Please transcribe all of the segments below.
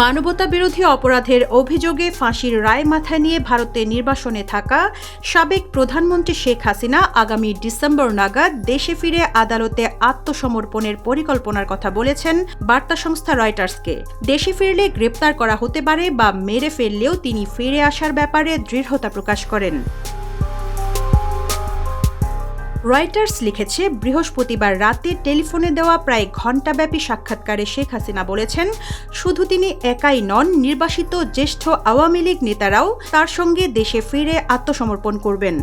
মানবতাবিরোধী অপরাধের অভিযোগে ফাঁসির রায় মাথায় নিয়ে ভারতে নির্বাসনে থাকা সাবেক প্রধানমন্ত্রী শেখ হাসিনা আগামী ডিসেম্বর নাগাদ দেশে ফিরে আদালতে আত্মসমর্পণের পরিকল্পনার কথা বলেছেন বার্তা সংস্থা রয়টার্সকে। দেশে ফিরলে গ্রেপ্তার করা হতে পারে বা মেরে ফেললেও তিনি ফিরে আসার ব্যাপারে দৃঢ়তা প্রকাশ করেন। রয়টার্স লিখেছে, বৃহস্পতিবার রাতে টেলিফোনে দেওয়া প্রায় ঘণ্টাব্যাপী সাক্ষাৎকারে শেখ হাসিনা বলেছেন, শুধু তিনি একাই নন, নির্বাসিত জ্যেষ্ঠ আওয়ামী লীগ নেতারাও তার সঙ্গে দেশে ফিরে আত্মসমর্পণ করবেন।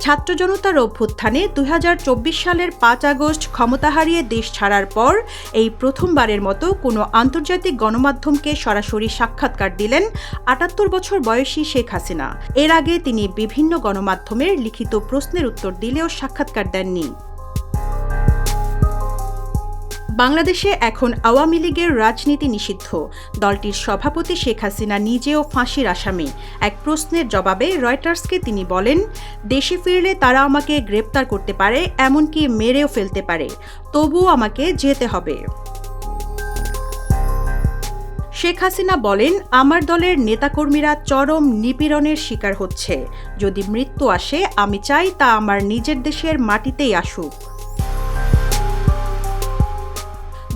ছাত্র জনতার অভ্যুত্থানে ২০২৪ সালের ৫ আগস্ট ক্ষমতা হারিয়ে দেশ ছাড়ার পর এই প্রথমবারের মতো কোনো আন্তর্জাতিক গণমাধ্যমকে সরাসরি সাক্ষাৎকার দিলেন ৭৮ বছর বয়সী শেখ হাসিনা। এর আগে তিনি বিভিন্ন গণমাধ্যমের লিখিত প্রশ্নের উত্তর দিলেও সাক্ষাৎকার দেননি। বাংলাদেশে এখন আওয়ামী লীগের রাজনীতি নিষিদ্ধ। দলটির সভাপতি শেখ হাসিনা নিজেও ফাঁসির আসামি। এক প্রশ্নের জবাবে রয়টার্সকে তিনি বলেন, দেশে ফিরলে তারা আমাকে গ্রেপ্তার করতে পারে, এমনকি মেরেও ফেলতে পারে, তবুও আমাকে যেতে হবে। শেখ হাসিনা বলেন, আমার দলের নেতাকর্মীরা চরম নিপীড়নের শিকার হচ্ছে। যদি মৃত্যু আসে, আমি চাই তা আমার নিজের দেশের মাটিতেই আসুক।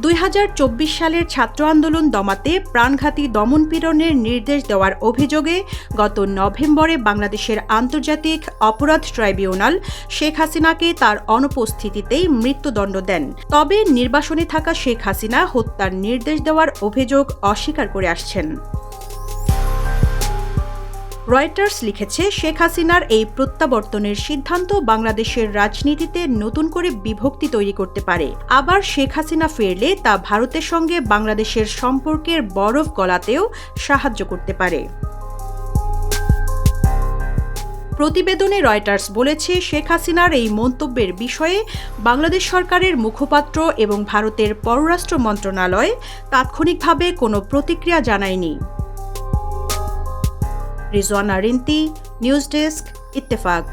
২০২৪ সালের ছাত্র আন্দোলন দমাতে প্রাণঘাতী দমনপীড়নের নির্দেশ দেওয়ার অভিযোগে গত নভেম্বরে বাংলাদেশের আন্তর্জাতিক অপরাধ ট্রাইব্যুনাল শেখ হাসিনাকে তার অনুপস্থিতিতেই মৃত্যুদণ্ড দেন। তবে নির্বাসনে থাকা শেখ হাসিনা হত্যার নির্দেশ দেওয়ার অভিযোগ অস্বীকার করে আসছেন। রয়টার্স লিখেছে, শেখ হাসিনার এই প্রত্যাবর্তনের সিদ্ধান্ত বাংলাদেশের রাজনীতিতে নতুন করে বিভক্তি তৈরি করতে পারে। আবার শেখ হাসিনা ফিরলে তা ভারতের সঙ্গে বাংলাদেশের সম্পর্কের বরফ গলাতেও সাহায্য করতে পারে। প্রতিবেদনে রয়টার্স বলেছে, শেখ হাসিনার এই মন্তব্যের বিষয়ে বাংলাদেশ সরকারের মুখপাত্র এবং ভারতের পররাষ্ট্র মন্ত্রণালয় তাৎক্ষণিকভাবে কোনো প্রতিক্রিয়া জানায়নি। Rizwana Rinti, news desk, Ittefaq.